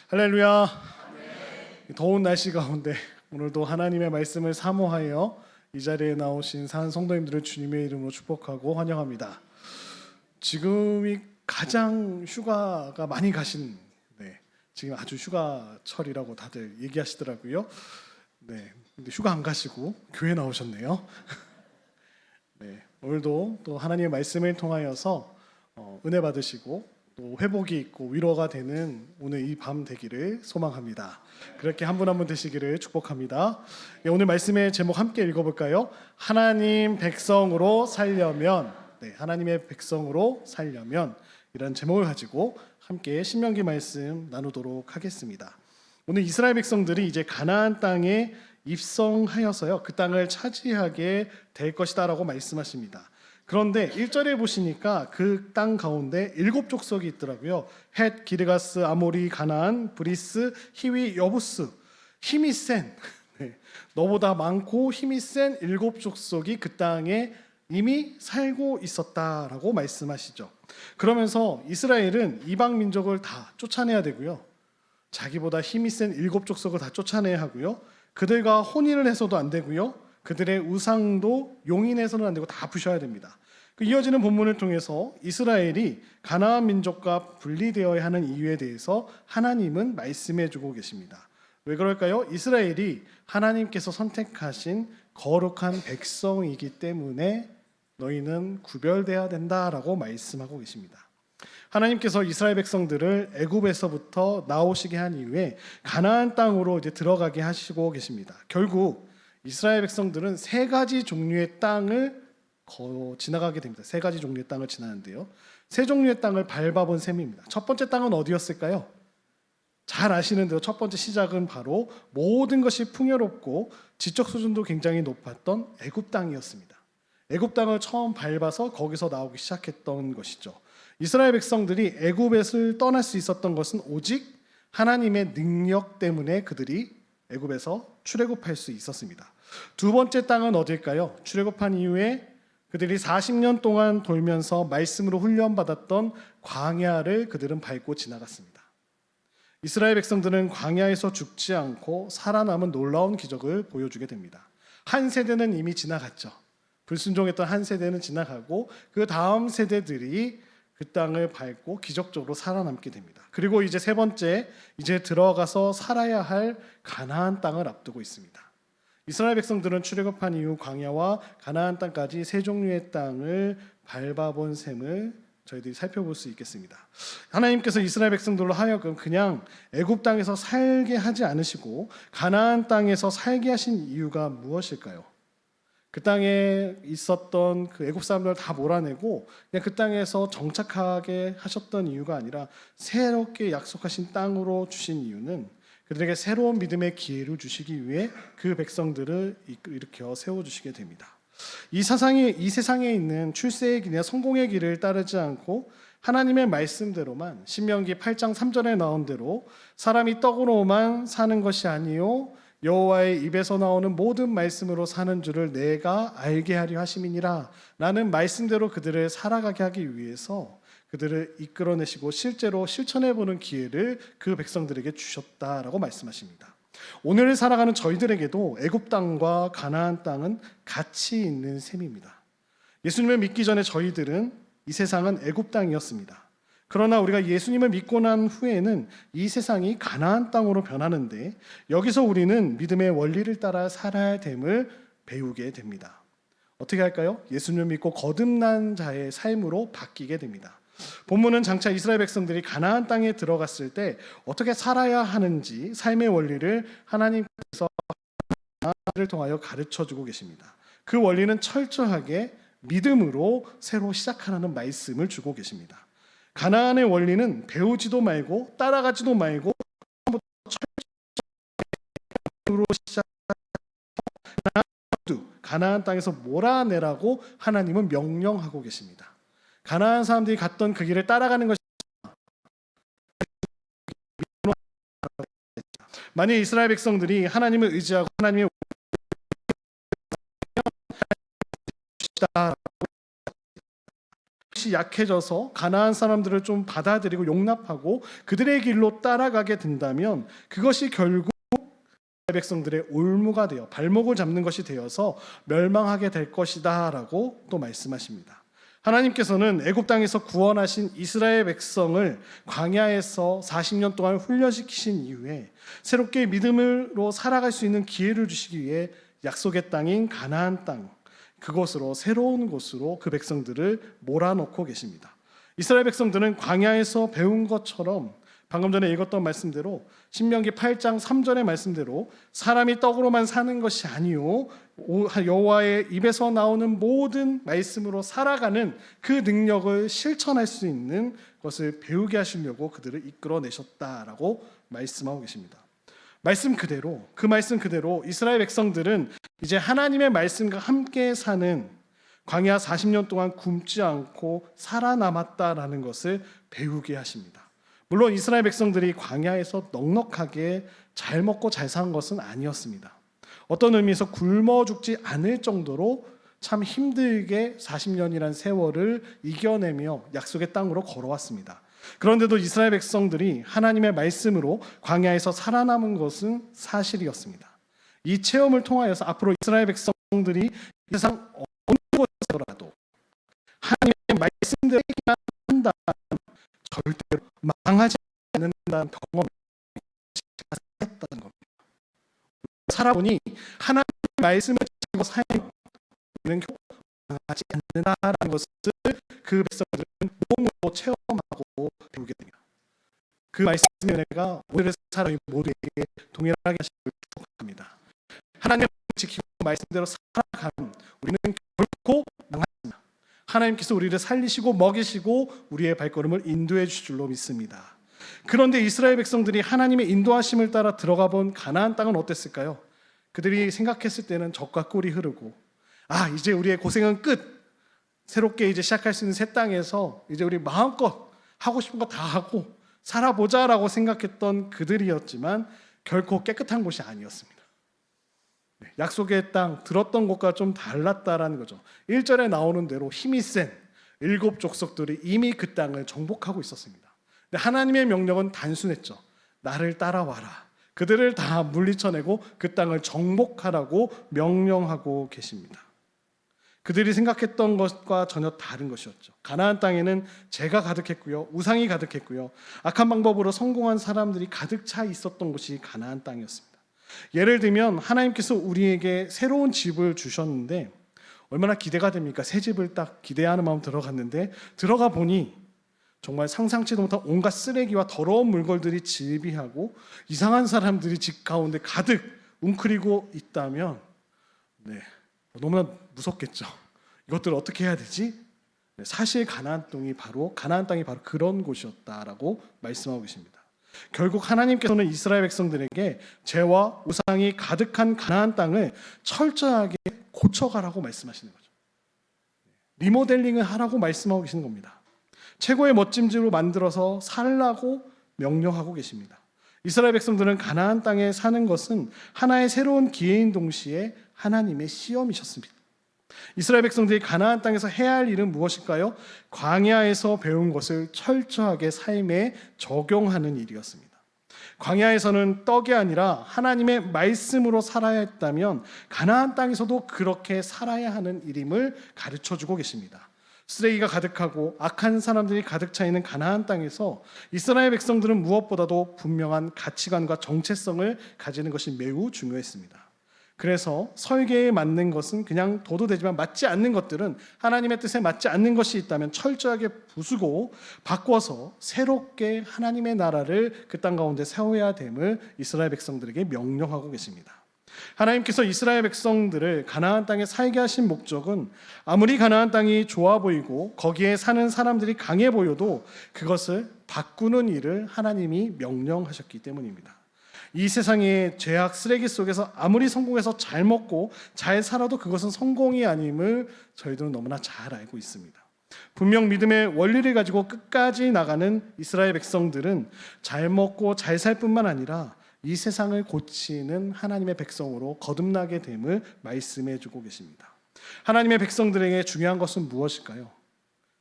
할렐루야. 더운 날씨 가운데 오늘도 하나님의 말씀을 사모하여 이 자리에 나오신 사는 성도님들을 주님의 이름으로 축복하고 환영합니다. 지금이 가장 휴가가 많이 가신 지금 아주 휴가철이라고 다들 얘기하시더라고요. 근데 휴가 안 가시고 교회 나오셨네요. 오늘도 또 하나님의 말씀을 통하여서 은혜 받으시고 또 회복이 있고 위로가 되는 오늘 이 밤 되기를 소망합니다. 그렇게 한 분 한 분 되시기를 축복합니다. 오늘 말씀의 제목 함께 읽어볼까요? 하나님 백성으로 살려면, 하나님의 백성으로 살려면, 이런 제목을 가지고 함께 신명기 말씀 나누도록 하겠습니다. 오늘 이스라엘 백성들이 이제 가나안 땅에 입성하여서요, 그 땅을 차지하게 될 것이다라고 말씀하십니다. 그런데 1절에 보시니까 그 땅 가운데 7족속이 있더라고요. 헷, 기르가스, 아모리, 가나안, 브리스, 히위, 여부스. 힘이 센, 너보다 많고 힘이 센 7족속이 그 땅에 이미 살고 있었다라고 말씀하시죠. 그러면서 이스라엘은 이방 민족을 다 쫓아내야 되고요, 자기보다 힘이 센 7족속을 다 쫓아내야 하고요, 그들과 혼인을 해서도 안 되고요, 그들의 우상도 용인해서는 안 되고 다 부셔야 됩니다. 이어지는 본문을 통해서 이스라엘이 가나안 민족과 분리되어야 하는 이유에 대해서 하나님은 말씀해 주고 계십니다. 왜 그럴까요? 이스라엘이 하나님께서 선택하신 거룩한 백성이기 때문에 너희는 구별되어야 된다라고 말씀하고 계십니다. 하나님께서 이스라엘 백성들을 애굽에서부터 나오시게 한 이후에 가나안 땅으로 이제 들어가게 하시고 계십니다. 결국 이스라엘 백성들은 세 가지 종류의 땅을 지나가게 됩니다. 세 가지 종류의 땅을 지나는데요, 세 종류의 땅을 밟아본 셈입니다. 첫 번째 땅은 어디였을까요? 잘 아시는 대로 첫 번째 시작은 바로 모든 것이 풍요롭고 지적 수준도 굉장히 높았던 애굽 땅이었습니다. 애굽 땅을 처음 밟아서 거기서 나오기 시작했던 것이죠. 이스라엘 백성들이 애굽을 떠날 수 있었던 것은 오직 하나님의 능력 때문에 그들이 애굽에서 출애굽할 수 있었습니다. 두 번째 땅은 어딜까요? 출애굽한 이후에 그들이 40년 동안 돌면서 말씀으로 훈련받았던 광야를 그들은 밟고 지나갔습니다. 이스라엘 백성들은 광야에서 죽지 않고 살아남은 놀라운 기적을 보여주게 됩니다. 한 세대는 이미 지나갔죠. 불순종했던 한 세대는 지나가고 그 다음 세대들이 그 땅을 밟고 기적적으로 살아남게 됩니다. 그리고 이제 세 번째, 이제 들어가서 살아야 할 가나안 땅을 앞두고 있습니다. 이스라엘 백성들은 출애굽한 이후 광야와 가나안 땅까지 세 종류의 땅을 밟아본 셈을 저희들이 살펴볼 수 있겠습니다. 하나님께서 이스라엘 백성들로 하여금 그냥 애굽 땅에서 살게 하지 않으시고 가나안 땅에서 살게 하신 이유가 무엇일까요? 그 땅에 있었던 그 애굽 사람들을 다 몰아내고 그냥 그 땅에서 정착하게 하셨던 이유가 아니라 새롭게 약속하신 땅으로 주신 이유는 그들에게 새로운 믿음의 기회를 주시기 위해 그 백성들을 일으켜 세워주시게 됩니다. 이 세상에 있는 출세의 길이나 성공의 길을 따르지 않고 하나님의 말씀대로만, 신명기 8장 3절에 나온 대로 사람이 떡으로만 사는 것이 아니요 여호와의 입에서 나오는 모든 말씀으로 사는 줄을 내가 알게 하려 하심이니라 라는 말씀대로 그들을 살아가게 하기 위해서 그들을 이끌어내시고 실제로 실천해보는 기회를 그 백성들에게 주셨다라고 말씀하십니다. 오늘 살아가는 저희들에게도 애굽 땅과 가나안 땅은 같이 있는 셈입니다. 예수님을 믿기 전에 저희들은 이 세상은 애굽 땅이었습니다. 그러나 우리가 예수님을 믿고 난 후에는 이 세상이 가나안 땅으로 변하는데 여기서 우리는 믿음의 원리를 따라 살아야 됨을 배우게 됩니다. 어떻게 할까요? 예수님을 믿고 거듭난 자의 삶으로 바뀌게 됩니다. 본문은 장차 이스라엘 백성들이 가나안 땅에 들어갔을 때 어떻게 살아야 하는지 삶의 원리를 하나님께서 하나님을 통하여 가르쳐주고 계십니다. 그 원리는 철저하게 믿음으로 새로 시작하라는 말씀을 주고 계십니다. 가나안의 원리는 배우지도 말고 따라가지도 말고 철저로 가나안 땅에서 몰아내라고 하나님은 명령하고 계십니다. 가나안 사람들이 갔던 그 길을 따라가는 것이 만약 이스라엘 백성들이 하나님을 의지하고 하나님의 다시 약해져서 가나안 사람들을 좀 받아들이고 용납하고 그들의 길로 따라가게 된다면 그것이 결국 백성들의 올무가 되어 발목을 잡는 것이 되어서 멸망하게 될 것이다라고 또 말씀하십니다. 하나님께서는 애굽 땅에서 구원하신 이스라엘 백성을 광야에서 40년 동안 훈련시키신 이후에 새롭게 믿음으로 살아갈 수 있는 기회를 주시기 위해 약속의 땅인 가나안 땅, 그곳으로 새로운 곳으로 그 백성들을 몰아넣고 계십니다. 이스라엘 백성들은 광야에서 배운 것처럼 방금 전에 읽었던 말씀대로 신명기 8장 3절의 말씀대로 사람이 떡으로만 사는 것이 아니요 여호와의 입에서 나오는 모든 말씀으로 살아가는 그 능력을 실천할 수 있는 것을 배우게 하시려고 그들을 이끌어내셨다라고 말씀하고 계십니다. 그 말씀 그대로 이스라엘 백성들은 이제 하나님의 말씀과 함께 사는 광야 40년 동안 굶지 않고 살아남았다라는 것을 배우게 하십니다. 물론 이스라엘 백성들이 광야에서 넉넉하게 잘 먹고 잘 산 것은 아니었습니다. 어떤 의미에서 굶어 죽지 않을 정도로 참 힘들게 40년이란 세월을 이겨내며 약속의 땅으로 걸어왔습니다. 그런데도 이스라엘 백성들이 하나님의 말씀으로 광야에서 살아남은 것은 사실이었습니다. 이 체험을 통하여서 앞으로 이스라엘 백성들이 세상 어느 곳에서라도 하나님의 말씀대로 한다면 절대로 망하지 않는다는 경험을 했다는 겁니다. 살아보니 하나님의 말씀을 지키고 살면 망하지 않는다라는 것을 그 백성들은 몸으로 체험하고 배우게 됩니다. 그 말씀의 은혜가 오늘의 사람이 모두에게 동일하게 하시길 축복합니다. 하나님의 지키고 말씀대로 살아가는 우리는 결코 망하지 않습니다. 하나님께서 우리를 살리시고 먹이시고 우리의 발걸음을 인도해 주실 줄로 믿습니다. 그런데 이스라엘 백성들이 하나님의 인도하심을 따라 들어가 본 가나안 땅은 어땠을까요? 그들이 생각했을 때는 젖과 꿀이 흐르고 이제 우리의 고생은 끝, 새롭게 이제 시작할 수 있는 새 땅에서 이제 우리 마음껏 하고 싶은 거 다 하고 살아보자라고 생각했던 그들이었지만 결코 깨끗한 곳이 아니었습니다. 약속의 땅 들었던 곳과 좀 달랐다라는 거죠. 1절에 나오는 대로 힘이 센 7 족속들이 이미 그 땅을 정복하고 있었습니다. 근데 하나님의 명령은 단순했죠. 나를 따라와라. 그들을 다 물리쳐내고 그 땅을 정복하라고 명령하고 계십니다. 그들이 생각했던 것과 전혀 다른 것이었죠. 가나안 땅에는 죄가 가득했고요, 우상이 가득했고요, 악한 방법으로 성공한 사람들이 가득 차 있었던 곳이 가나안 땅이었습니다. 예를 들면 하나님께서 우리에게 새로운 집을 주셨는데 얼마나 기대가 됩니까? 새 집을 딱 기대하는 마음 들어갔는데 들어가 보니 정말 상상치도 못한 온갖 쓰레기와 더러운 물건들이 질비하고 이상한 사람들이 집 가운데 가득 웅크리고 있다면 너무나 무섭겠죠. 이것들을 어떻게 해야 되지? 사실 가나안 땅이 바로 그런 곳이었다라고 말씀하고 계십니다. 결국 하나님께서는 이스라엘 백성들에게 죄와 우상이 가득한 가나안 땅을 철저하게 고쳐가라고 말씀하시는 거죠. 리모델링을 하라고 말씀하고 계시는 겁니다. 최고의 멋짐지로 만들어서 살라고 명령하고 계십니다. 이스라엘 백성들은 가나안 땅에 사는 것은 하나의 새로운 기회인 동시에 하나님의 시험이셨습니다. 이스라엘 백성들이 가나안 땅에서 해야 할 일은 무엇일까요? 광야에서 배운 것을 철저하게 삶에 적용하는 일이었습니다. 광야에서는 떡이 아니라 하나님의 말씀으로 살아야 했다면 가나안 땅에서도 그렇게 살아야 하는 일임을 가르쳐주고 계십니다. 쓰레기가 가득하고 악한 사람들이 가득 차 있는 가나안 땅에서 이스라엘 백성들은 무엇보다도 분명한 가치관과 정체성을 가지는 것이 매우 중요했습니다. 그래서 설계에 맞는 것은 그냥 둬도 되지만 맞지 않는 것들은 하나님의 뜻에 맞지 않는 것이 있다면 철저하게 부수고 바꿔서 새롭게 하나님의 나라를 그 땅 가운데 세워야 됨을 이스라엘 백성들에게 명령하고 계십니다. 하나님께서 이스라엘 백성들을 가나안 땅에 살게 하신 목적은 아무리 가나안 땅이 좋아 보이고 거기에 사는 사람들이 강해 보여도 그것을 바꾸는 일을 하나님이 명령하셨기 때문입니다. 이 세상의 죄악 쓰레기 속에서 아무리 성공해서 잘 먹고 잘 살아도 그것은 성공이 아님을 저희들은 너무나 잘 알고 있습니다. 분명 믿음의 원리를 가지고 끝까지 나가는 이스라엘 백성들은 잘 먹고 잘 살 뿐만 아니라 이 세상을 고치는 하나님의 백성으로 거듭나게 됨을 말씀해 주고 계십니다. 하나님의 백성들에게 중요한 것은 무엇일까요?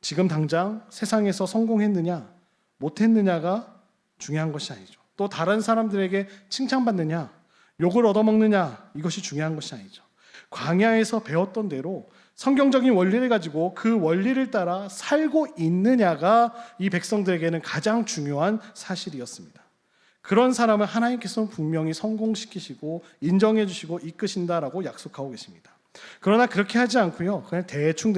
지금 당장 세상에서 성공했느냐 못했느냐가 중요한 것이 아니죠. 또 다른 사람들에게 칭찬받느냐 욕을 얻어먹느냐 이것이 중요한 것이 아니죠. 광야에서 배웠던 대로 성경적인 원리를 가지고 그 원리를 따라 살고 있느냐가 이 백성들에게는 가장 중요한 사실이었습니다. 그런 사람을 하나님께서는 분명히 성공시키시고 인정해 주시고 이끄신다라고 약속하고 계십니다. 그러나 그렇게 하지 않고요, 그냥 대충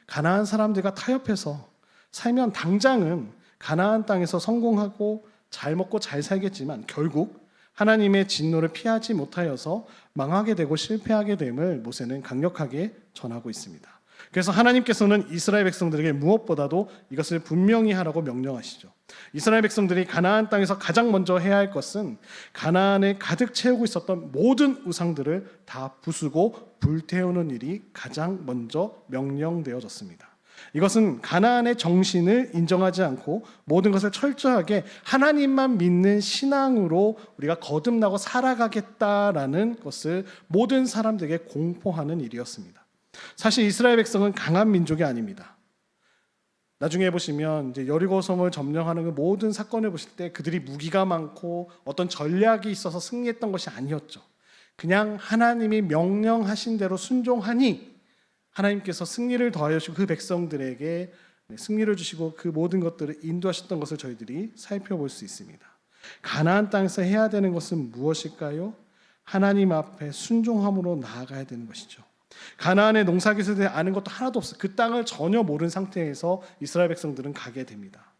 가나안 사람들과 타협해서 살면 당장은 가나안 땅에서 성공하고 잘 먹고 잘 살겠지만 결국 하나님의 진노를 피하지 못하여서 망하게 되고 실패하게 됨을 모세는 강력하게 전하고 있습니다. 그래서 하나님께서는 이스라엘 백성들에게 무엇보다도 이것을 분명히 하라고 명령하시죠. 이스라엘 백성들이 가나안 땅에서 가장 먼저 해야 할 것은 가나안에 가득 채우고 있었던 모든 우상들을 다 부수고 불태우는 일이 가장 먼저 명령되어졌습니다. 이것은 가나안의 정신을 인정하지 않고 모든 것을 철저하게 하나님만 믿는 신앙으로 우리가 거듭나고 살아가겠다라는 것을 모든 사람들에게 공포하는 일이었습니다. 사실 이스라엘 백성은 강한 민족이 아닙니다. 나중에 보시면 이제 여리고성을 점령하는 그 모든 사건을 보실 때 그들이 무기가 많고 어떤 전략이 있어서 승리했던 것이 아니었죠. 그냥 하나님이 명령하신 대로 순종하니 하나님께서 승리를 더하여 주시고 그 백성들에게 승리를 주시고 그 모든 것들을 인도하셨던 것을 저희들이 살펴볼 수 있습니다. 가나안 땅에서 해야 되는 것은 무엇일까요? 하나님 앞에 순종함으로 나아가야 되는 것이죠. 가나안의 농사기술에 대해 아는 것도 하나도 없어요. 그 땅을 전혀 모르는 상태에서 이스라엘 백성들은 가게 됩니다.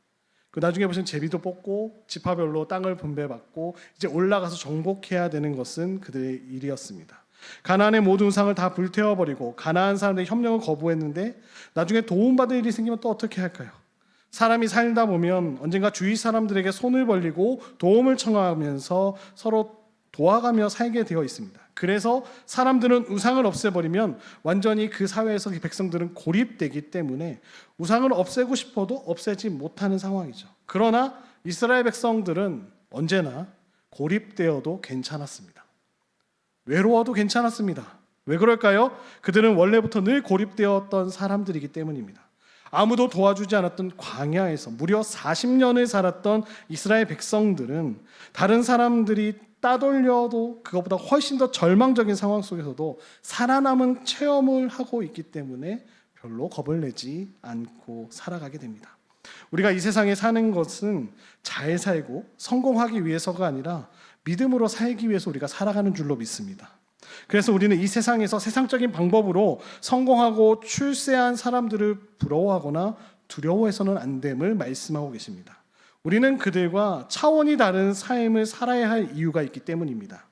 그 나중에 보시면 제비도 뽑고 지파별로 땅을 분배받고 이제 올라가서 정복해야 되는 것은 그들의 일이었습니다. 가나안의 모든 우상을 다 불태워버리고 가나안 사람들의 협력을 거부했는데 나중에 도움받을 일이 생기면 또 어떻게 할까요? 사람이 살다 보면 언젠가 주위 사람들에게 손을 벌리고 도움을 청하면서 서로 도와가며 살게 되어 있습니다. 그래서 사람들은 우상을 없애버리면 완전히 그 사회에서 그 백성들은 고립되기 때문에 우상을 없애고 싶어도 없애지 못하는 상황이죠. 그러나 이스라엘 백성들은 언제나 고립되어도 괜찮았습니다. 외로워도 괜찮았습니다. 왜 그럴까요? 그들은 원래부터 늘 고립되었던 사람들이기 때문입니다. 아무도 도와주지 않았던 광야에서 무려 40년을 살았던 이스라엘 백성들은 다른 사람들이 따돌려도 그것보다 훨씬 더 절망적인 상황 속에서도 살아남은 체험을 하고 있기 때문에 별로 겁을 내지 않고 살아가게 됩니다. 우리가 이 세상에 사는 것은 잘 살고 성공하기 위해서가 아니라 믿음으로 살기 위해서 우리가 살아가는 줄로 믿습니다. 그래서 우리는 이 세상에서 세상적인 방법으로 성공하고 출세한 사람들을 부러워하거나 두려워해서는 안 됨을 말씀하고 계십니다. 우리는 그들과 차원이 다른 삶을 살아야 할 이유가 있기 때문입니다.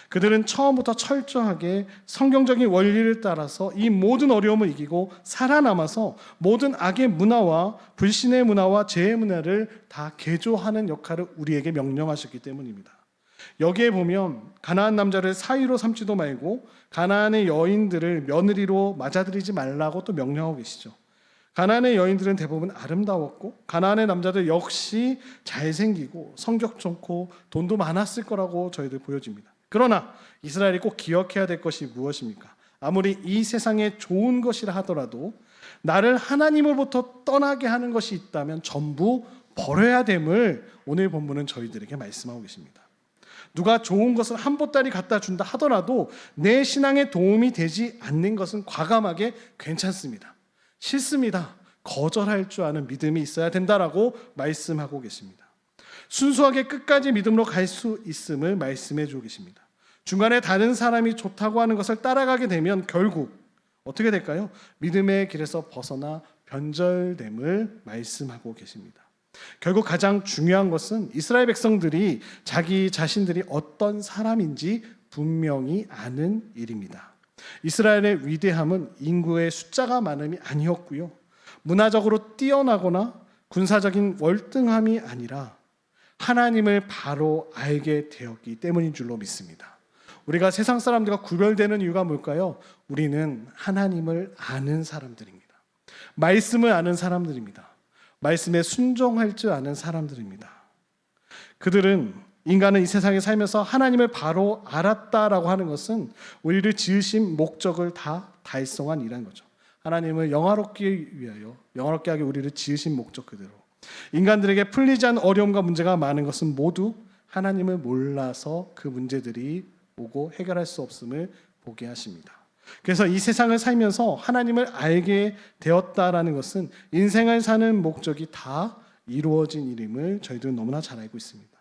그들은 처음부터 철저하게 성경적인 원리를 따라서 이 모든 어려움을 이기고 살아남아서 모든 악의 문화와 불신의 문화와 죄의 문화를 다 개조하는 역할을 우리에게 명령하셨기 때문입니다. 여기에 보면 가나안 남자를 사위로 삼지도 말고 가나안의 여인들을 며느리로 맞아들이지 말라고 또 명령하고 계시죠. 가나안의 여인들은 대부분 아름다웠고 가나안의 남자들 역시 잘생기고 성격 좋고 돈도 많았을 거라고 저희들 보여집니다. 그러나 이스라엘이 꼭 기억해야 될 것이 무엇입니까? 아무리 이 세상에 좋은 것이라 하더라도 나를 하나님으로부터 떠나게 하는 것이 있다면 전부 버려야 됨을 오늘 본문은 저희들에게 말씀하고 계십니다. 누가 좋은 것을 한 보따리 갖다 준다 하더라도 내 신앙에 도움이 되지 않는 것은 과감하게 괜찮습니다. 싫습니다. 거절할 줄 아는 믿음이 있어야 된다라고 말씀하고 계십니다. 순수하게 끝까지 믿음으로 갈 수 있음을 말씀해 주고 계십니다. 중간에 다른 사람이 좋다고 하는 것을 따라가게 되면 결국 어떻게 될까요? 믿음의 길에서 벗어나 변절됨을 말씀하고 계십니다. 결국 가장 중요한 것은 이스라엘 백성들이 자기 자신들이 어떤 사람인지 분명히 아는 일입니다. 이스라엘의 위대함은 인구의 숫자가 많음이 아니었고요, 문화적으로 뛰어나거나 군사적인 월등함이 아니라 하나님을 바로 알게 되었기 때문인 줄로 믿습니다. 우리가 세상 사람들과 구별되는 이유가 뭘까요? 우리는 하나님을 아는 사람들입니다. 말씀을 아는 사람들입니다. 말씀에 순종할 줄 아는 사람들입니다. 인간은 이 세상에 살면서 하나님을 바로 알았다라고 하는 것은 우리를 지으신 목적을 다 달성한 일한 거죠. 하나님을 영화롭게 위하여 영화롭게 하게 우리를 지으신 목적 그대로 인간들에게 풀리지 않은 어려움과 문제가 많은 것은 모두 하나님을 몰라서 그 문제들이 오고 해결할 수 없음을 보게 하십니다. 그래서 이 세상을 살면서 하나님을 알게 되었다라는 것은 인생을 사는 목적이 다 이루어진 일임을 저희들은 너무나 잘 알고 있습니다.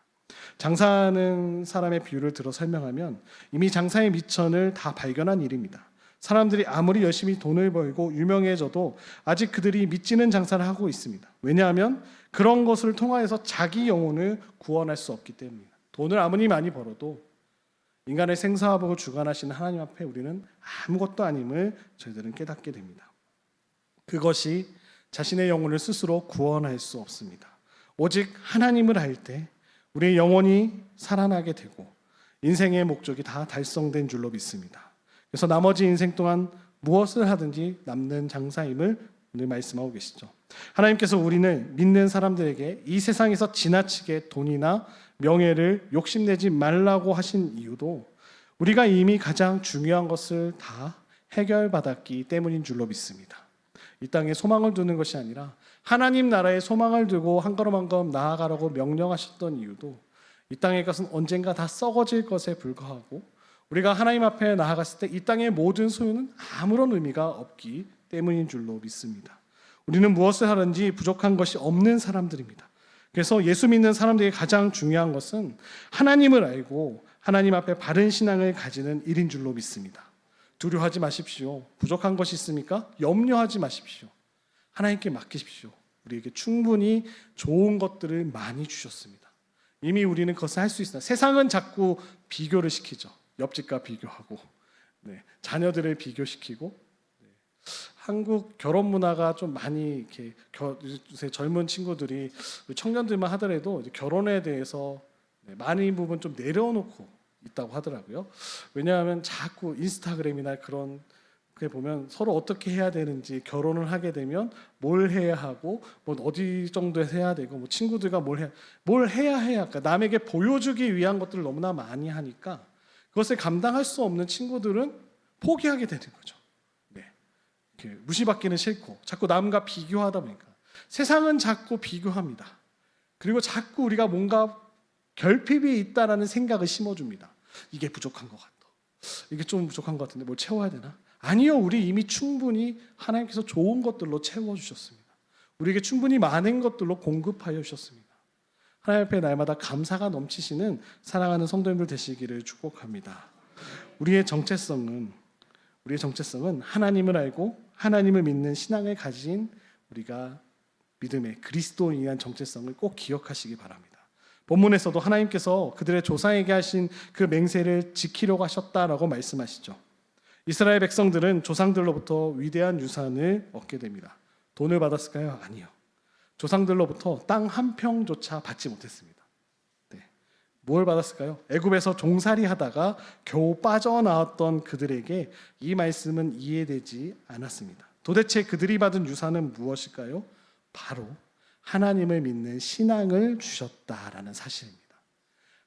장사하는 사람의 비유를 들어 설명하면 이미 장사의 미천을 다 발견한 일입니다. 사람들이 아무리 열심히 돈을 벌고 유명해져도 아직 그들이 믿지는 장사를 하고 있습니다. 왜냐하면 그런 것을 통하여서 자기 영혼을 구원할 수 없기 때문입니다. 돈을 아무리 많이 벌어도 인간의 생사화복을 주관하시는 하나님 앞에 우리는 아무것도 아님을 저희들은 깨닫게 됩니다. 그것이 자신의 영혼을 스스로 구원할 수 없습니다. 오직 하나님을 알 때 우리의 영혼이 살아나게 되고 인생의 목적이 다 달성된 줄로 믿습니다. 그래서 나머지 인생 동안 무엇을 하든지 남는 장사임을 오늘 말씀하고 계시죠. 하나님께서 우리는 믿는 사람들에게 이 세상에서 지나치게 돈이나 명예를 욕심내지 말라고 하신 이유도 우리가 이미 가장 중요한 것을 다 해결받았기 때문인 줄로 믿습니다. 이 땅에 소망을 두는 것이 아니라 하나님 나라에 소망을 두고 한 걸음 한 걸음 나아가라고 명령하셨던 이유도 이 땅의 것은 언젠가 다 썩어질 것에 불과하고 우리가 하나님 앞에 나아갔을 때 이 땅의 모든 소유는 아무런 의미가 없기 때문인 줄로 믿습니다. 우리는 무엇을 하든지 부족한 것이 없는 사람들입니다. 그래서 예수 믿는 사람들에게 가장 중요한 것은 하나님을 알고 하나님 앞에 바른 신앙을 가지는 일인 줄로 믿습니다. 두려워하지 마십시오. 부족한 것이 있습니까? 염려하지 마십시오. 하나님께 맡기십시오. 우리에게 충분히 좋은 것들을 많이 주셨습니다. 이미 우리는 그것을 할 수 있습니다. 세상은 자꾸 비교를 시키죠. 옆집과 비교하고 자녀들을 비교시키고 한국 결혼 문화가 좀 많이 이렇게 요새 젊은 친구들이 청년들만 하더라도 결혼에 대해서 많은 부분 좀 내려놓고 있다고 하더라고요. 왜냐하면 자꾸 인스타그램이나 그런 게 보면 서로 어떻게 해야 되는지 결혼을 하게 되면 뭘 해야 하고 뭐 어디 정도에서 해야 되고 뭐 친구들과 뭘 해야 그러니까 남에게 보여주기 위한 것들을 너무나 많이 하니까 그것을 감당할 수 없는 친구들은 포기하게 되는 거죠. 무시받기는 싫고 자꾸 남과 비교하다 보니까 세상은 자꾸 비교합니다. 그리고 자꾸 우리가 뭔가 결핍이 있다라는 생각을 심어줍니다. 이게 부족한 것 같다. 이게 좀 부족한 것 같은데 뭘 채워야 되나? 아니요. 우리 이미 충분히 하나님께서 좋은 것들로 채워주셨습니다. 우리에게 충분히 많은 것들로 공급하여 주셨습니다. 하나님 앞에 날마다 감사가 넘치시는 사랑하는 성도님들 되시기를 축복합니다. 우리의 정체성은 하나님을 알고 하나님을 믿는 신앙을 가진 우리가 믿음의 그리스도인이란 정체성을 꼭 기억하시기 바랍니다. 본문에서도 하나님께서 그들의 조상에게 하신 그 맹세를 지키려고 하셨다라고 말씀하시죠. 이스라엘 백성들은 조상들로부터 위대한 유산을 얻게 됩니다. 돈을 받았을까요? 아니요. 조상들로부터 땅 한 평조차 받지 못했습니다. 뭘 받았을까요? 애굽에서 종살이 하다가 겨우 빠져나왔던 그들에게 이 말씀은 이해되지 않았습니다. 도대체 그들이 받은 유산은 무엇일까요? 바로 하나님을 믿는 신앙을 주셨다라는 사실입니다.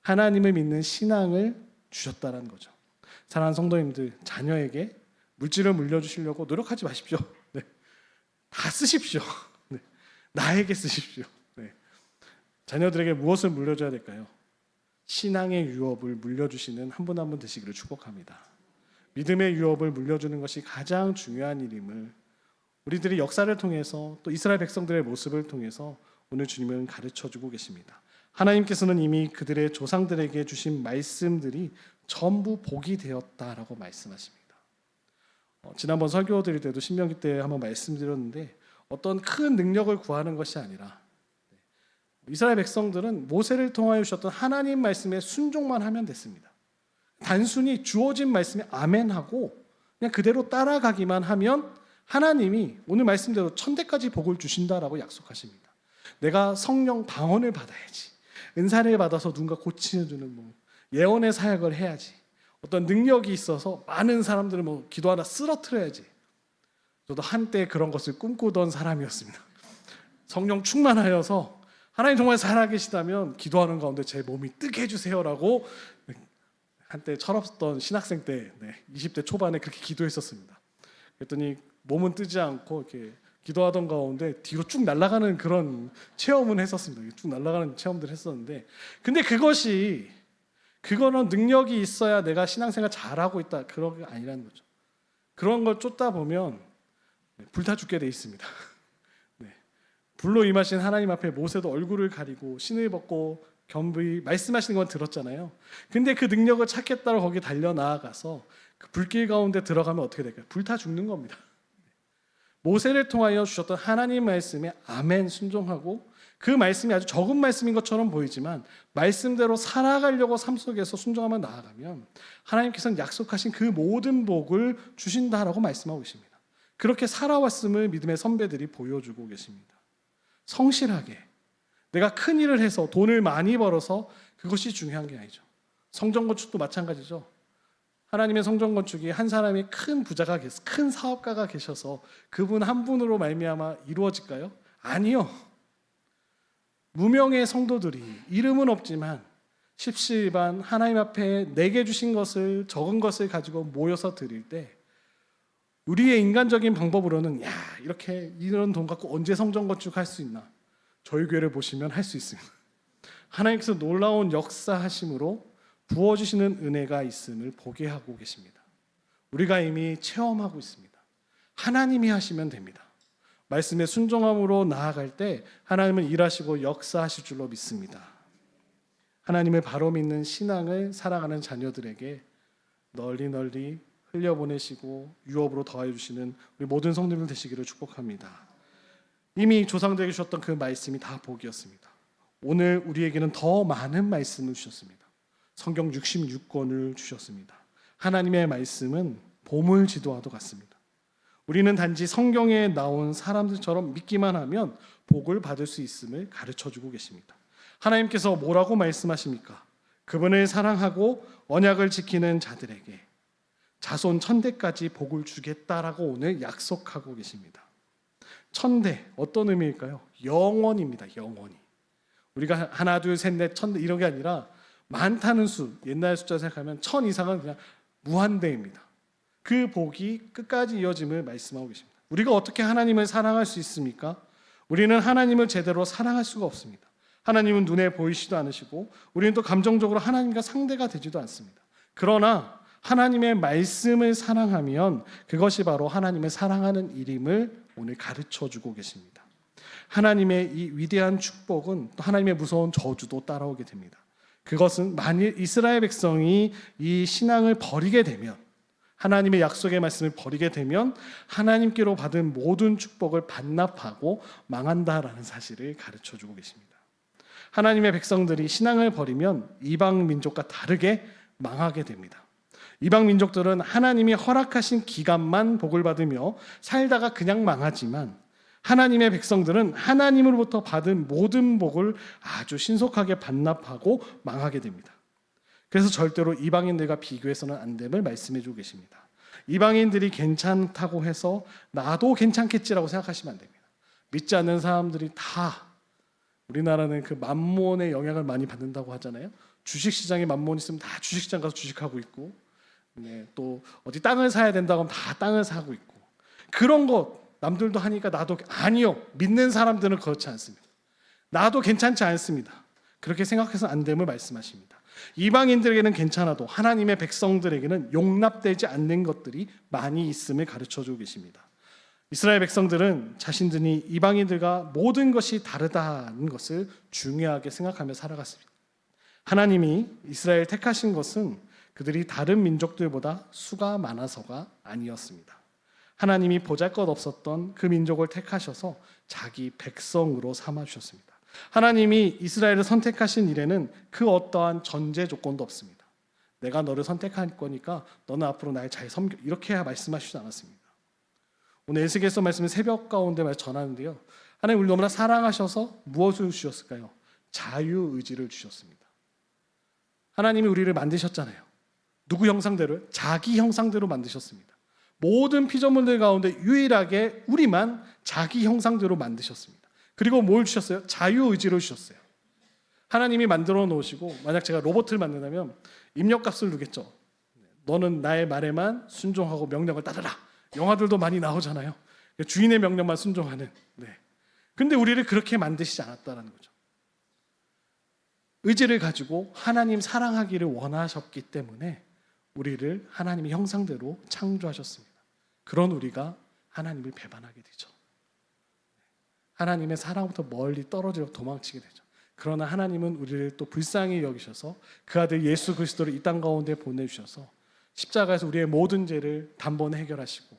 하나님을 믿는 신앙을 주셨다라는 거죠. 사랑하는 성도님들, 자녀에게 물질을 물려주시려고 노력하지 마십시오. 다 쓰십시오. 나에게 쓰십시오. 자녀들에게 무엇을 물려줘야 될까요? 신앙의 유업을 물려주시는 한 분 한 분 되시기를 축복합니다. 믿음의 유업을 물려주는 것이 가장 중요한 일임을 우리들이 역사를 통해서 또 이스라엘 백성들의 모습을 통해서 오늘 주님은 가르쳐주고 계십니다. 하나님께서는 이미 그들의 조상들에게 주신 말씀들이 전부 복이 되었다라고 말씀하십니다. 지난번 설교 드릴 때도 신명기 때 한번 말씀드렸는데 어떤 큰 능력을 구하는 것이 아니라 이스라엘 백성들은 모세를 통하여 주셨던 하나님 말씀에 순종만 하면 됐습니다. 단순히 주어진 말씀에 아멘하고 그냥 그대로 따라가기만 하면 하나님이 오늘 말씀대로 천대까지 복을 주신다라고 약속하십니다. 내가 성령 방언을 받아야지, 은사를 받아서 누군가 고치는 예언의 사역을 해야지, 어떤 능력이 있어서 많은 사람들을 기도 하나 쓰러뜨려야지. 저도 한때 그런 것을 꿈꾸던 사람이었습니다. 성령 충만하여서 하나님 정말 살아계시다면 기도하는 가운데 제 몸이 뜨게 해주세요라고 한때 철없던 신학생 때 20대 초반에 그렇게 기도했었습니다. 그랬더니 몸은 뜨지 않고 이렇게 기도하던 가운데 뒤로 쭉 날아가는 그런 체험은 했었습니다. 쭉 날아가는 체험들 했었는데, 근데 그거는 능력이 있어야 내가 신앙생활 잘하고 있다, 그런 게 아니라는 거죠. 그런 걸 쫓다 보면 불타 죽게 돼 있습니다. 네. 불로 임하신 하나님 앞에 모세도 얼굴을 가리고 신을 벗고 겸비 말씀하시는 건 들었잖아요. 근데 그 능력을 찾겠다고 거기 달려 나아가서 그 불길 가운데 들어가면 어떻게 될까요? 불타 죽는 겁니다. 모세를 통하여 주셨던 하나님 말씀에 아멘 순종하고, 그 말씀이 아주 적은 말씀인 것처럼 보이지만 말씀대로 살아가려고 삶 속에서 순종하며 나아가면 하나님께서는 약속하신 그 모든 복을 주신다라고 말씀하고 계십니다. 그렇게 살아왔음을 믿음의 선배들이 보여주고 계십니다. 성실하게 내가 큰 일을 해서 돈을 많이 벌어서 그것이 중요한 게 아니죠. 성전 건축도 마찬가지죠. 하나님의 성전 건축이 한 사람이 큰 부자가 큰 사업가가 계셔서 그분 한 분으로 말미암아 이루어질까요? 아니요. 무명의 성도들이 이름은 없지만 십시일반 하나님 앞에 내게 주신 것을, 적은 것을 가지고 모여서 드릴 때 우리의 인간적인 방법으로는 이렇게 이런 돈 갖고 언제 성전 건축할 수 있나? 저희 교회를 보시면 할 수 있습니다. 하나님께서 놀라운 역사하심으로 부어주시는 은혜가 있음을 보게 하고 계십니다. 우리가 이미 체험하고 있습니다. 하나님이 하시면 됩니다. 말씀에 순종함으로 나아갈 때 하나님은 일하시고 역사하실 줄로 믿습니다. 하나님을 바로 믿는 신앙을 살아가는 자녀들에게 널리 흘려보내시고 유업으로 더하여 주시는 우리 모든 성도들 되시기를 축복합니다. 이미 조상들에게 주셨던 그 말씀이 다 복이었습니다. 오늘 우리에게는 더 많은 말씀을 주셨습니다. 성경 66권을 주셨습니다. 하나님의 말씀은 보물지도와도 같습니다. 우리는 단지 성경에 나온 사람들처럼 믿기만 하면 복을 받을 수 있음을 가르쳐주고 계십니다. 하나님께서 뭐라고 말씀하십니까? 그분을 사랑하고 언약을 지키는 자들에게 자손 천대까지 복을 주겠다라고 오늘 약속하고 계십니다. 천대, 어떤 의미일까요? 영원입니다. 영원히. 우리가 하나, 둘, 셋, 넷, 천대 이런 게 아니라 많다는 수, 옛날 숫자 생각하면 1000 이상은 그냥 무한대입니다. 그 복이 끝까지 이어짐을 말씀하고 계십니다. 우리가 어떻게 하나님을 사랑할 수 있습니까? 우리는 하나님을 제대로 사랑할 수가 없습니다. 하나님은 눈에 보이시도 않으시고 우리는 또 감정적으로 하나님과 상대가 되지도 않습니다. 그러나 하나님의 말씀을 사랑하면 그것이 바로 하나님을 사랑하는 일임을 오늘 가르쳐주고 계십니다. 하나님의 이 위대한 축복은 또 하나님의 무서운 저주도 따라오게 됩니다. 그것은 만일 이스라엘 백성이 이 신앙을 버리게 되면, 하나님의 약속의 말씀을 버리게 되면 하나님께로 받은 모든 축복을 반납하고 망한다라는 사실을 가르쳐주고 계십니다. 하나님의 백성들이 신앙을 버리면 이방 민족과 다르게 망하게 됩니다. 이방 민족들은 하나님이 허락하신 기간만 복을 받으며 살다가 그냥 망하지만, 하나님의 백성들은 하나님으로부터 받은 모든 복을 아주 신속하게 반납하고 망하게 됩니다. 그래서 절대로 이방인들과 비교해서는 안 됨을 말씀해 주고 계십니다. 이방인들이 괜찮다고 해서 나도 괜찮겠지라고 생각하시면 안 됩니다. 믿지 않는 사람들이 다, 우리나라는 그 만몬의 영향을 많이 받는다고 하잖아요. 주식시장에 만몬 있으면 다 주식시장 가서 주식하고 있고, 또 어디 땅을 사야 된다고 하면 다 땅을 사고 있고, 그런 것 남들도 하니까 나도, 아니요, 믿는 사람들은 그렇지 않습니다. 나도 괜찮지 않습니다. 그렇게 생각해서 안 됨을 말씀하십니다. 이방인들에게는 괜찮아도 하나님의 백성들에게는 용납되지 않는 것들이 많이 있음을 가르쳐주고 계십니다. 이스라엘 백성들은 자신들이 이방인들과 모든 것이 다르다는 것을 중요하게 생각하며 살아갔습니다. 하나님이 이스라엘 택하신 것은 그들이 다른 민족들보다 수가 많아서가 아니었습니다. 하나님이 보잘것없었던 그 민족을 택하셔서 자기 백성으로 삼아주셨습니다. 하나님이 이스라엘을 선택하신 일에는 그 어떠한 전제 조건도 없습니다. 내가 너를 선택할 거니까 너는 앞으로 날 잘 섬겨, 이렇게 말씀하시지 않았습니다. 오늘 에스겔서 말씀을 새벽 가운데 전하는데요, 하나님 우리 너무나 사랑하셔서 무엇을 주셨을까요? 자유의지를 주셨습니다. 하나님이 우리를 만드셨잖아요. 누구 형상대로요? 자기 형상대로 만드셨습니다. 모든 피조물들 가운데 유일하게 우리만 자기 형상대로 만드셨습니다. 그리고 뭘 주셨어요? 자유의지를 주셨어요. 하나님이 만들어 놓으시고, 만약 제가 로봇을 만든다면 입력값을 누겠죠. 너는 나의 말에만 순종하고 명령을 따르라, 영화들도 많이 나오잖아요. 주인의 명령만 순종하는. 네. 근데 우리를 그렇게 만드시지 않았다는 거죠. 의지를 가지고 하나님 사랑하기를 원하셨기 때문에 우리를 하나님의 형상대로 창조하셨습니다. 그런 우리가 하나님을 배반하게 되죠. 하나님의 사랑부터 멀리 떨어지려 도망치게 되죠. 그러나 하나님은 우리를 또 불쌍히 여기셔서 그 아들 예수 그리스도를 이 땅 가운데 보내주셔서 십자가에서 우리의 모든 죄를 단번에 해결하시고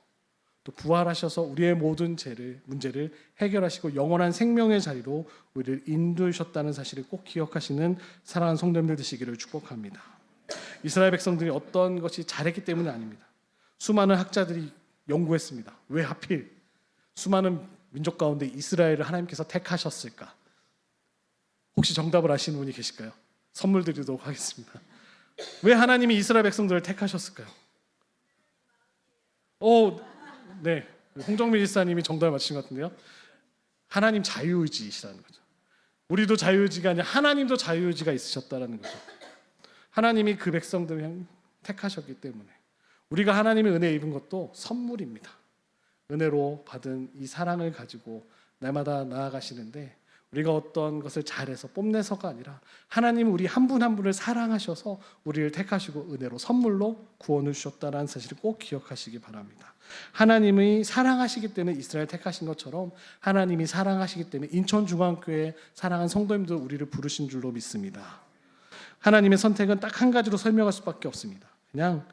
또 부활하셔서 우리의 모든 문제를 해결하시고 영원한 생명의 자리로 우리를 인도하셨다는 사실을 꼭 기억하시는 사랑하는 성도님들 되시기를 축복합니다. 이스라엘 백성들이 어떤 것이 잘했기 때문은 아닙니다. 수많은 학자들이 연구했습니다. 왜 하필 수많은 민족 가운데 이스라엘을 하나님께서 택하셨을까? 혹시 정답을 아시는 분이 계실까요? 선물 드리도록 하겠습니다. 왜 하나님이 이스라엘 백성들을 택하셨을까요? 네, 홍정민 지사님이 정답을 맞히신 것 같은데요. 하나님 자유의지이시라는 거죠. 우리도 자유의지가 아니라 하나님도 자유의지가 있으셨다는 거죠. 하나님이 그 백성들을 택하셨기 때문에 우리가 하나님의 은혜 입은 것도 선물입니다. 은혜로 받은 이 사랑을 가지고 날마다 나아가시는데 우리가 어떤 것을 잘해서 뽐내서가 아니라 하나님은 우리 한 분 한 분을 사랑하셔서 우리를 택하시고 은혜로 선물로 구원을 주셨다는 사실을 꼭 기억하시기 바랍니다. 하나님이 사랑하시기 때문에 이스라엘 택하신 것처럼 하나님이 사랑하시기 때문에 인천중앙교회 사랑하는 성도님들 우리를 부르신 줄로 믿습니다. 하나님의 선택은 딱 한 가지로 설명할 수밖에 없습니다. 그냥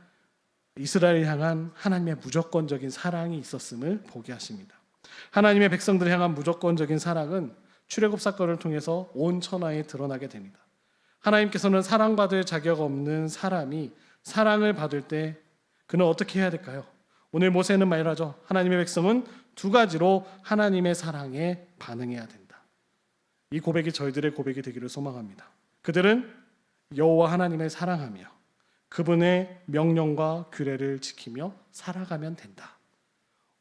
이스라엘을 향한 하나님의 무조건적인 사랑이 있었음을 보게 하십니다. 하나님의 백성들을 향한 무조건적인 사랑은 출애굽 사건을 통해서 온 천하에 드러나게 됩니다. 하나님께서는 사랑받을 자격 없는 사람이 사랑을 받을 때 그는 어떻게 해야 될까요? 오늘 모세는 말하죠. 하나님의 백성은 두 가지로 하나님의 사랑에 반응해야 된다. 이 고백이 저희들의 고백이 되기를 소망합니다. 그들은 여호와 하나님을 사랑하며 그분의 명령과 규례를 지키며 살아가면 된다.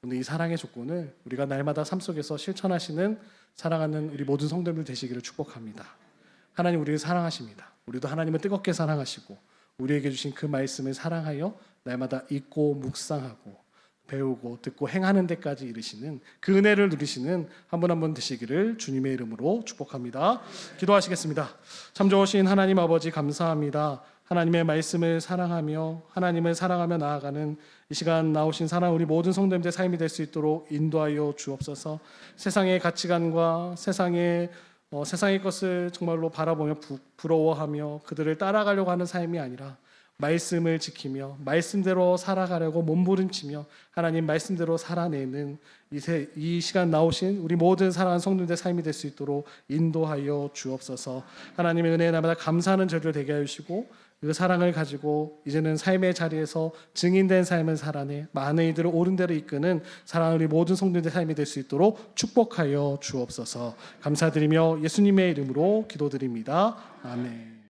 오늘 이 사랑의 조건을 우리가 날마다 삶 속에서 실천하시는 사랑하는 우리 모든 성도들 되시기를 축복합니다. 하나님 우리를 사랑하십니다. 우리도 하나님을 뜨겁게 사랑하시고 우리에게 주신 그 말씀을 사랑하여 날마다 읽고 묵상하고 배우고 듣고 행하는 데까지 이르시는 그 은혜를 누리시는 한 분 한 분 되시기를 주님의 이름으로 축복합니다. 기도하시겠습니다. 참 좋으신 하나님 아버지 감사합니다. 하나님의 말씀을 사랑하며 하나님을 사랑하며 나아가는 이 시간 나오신 사랑 우리 모든 성도님들의 삶이 될 수 있도록 인도하여 주옵소서. 세상의 가치관과 세상의 것을 정말로 바라보며 부러워하며 그들을 따라가려고 하는 삶이 아니라 말씀을 지키며 말씀대로 살아가려고 몸부림치며 하나님 말씀대로 살아내는 이 시간 나오신 우리 모든 사랑하는 성도들의 삶이 될 수 있도록 인도하여 주옵소서. 하나님의 은혜에 날마다 감사하는 저희들 되게 하시고 그 사랑을 가지고 이제는 삶의 자리에서 증인된 삶을 살아내 많은 이들을 옳은 대로 이끄는 사랑하는 우리 모든 성도들의 삶이 될 수 있도록 축복하여 주옵소서. 감사드리며 예수님의 이름으로 기도드립니다. 아멘.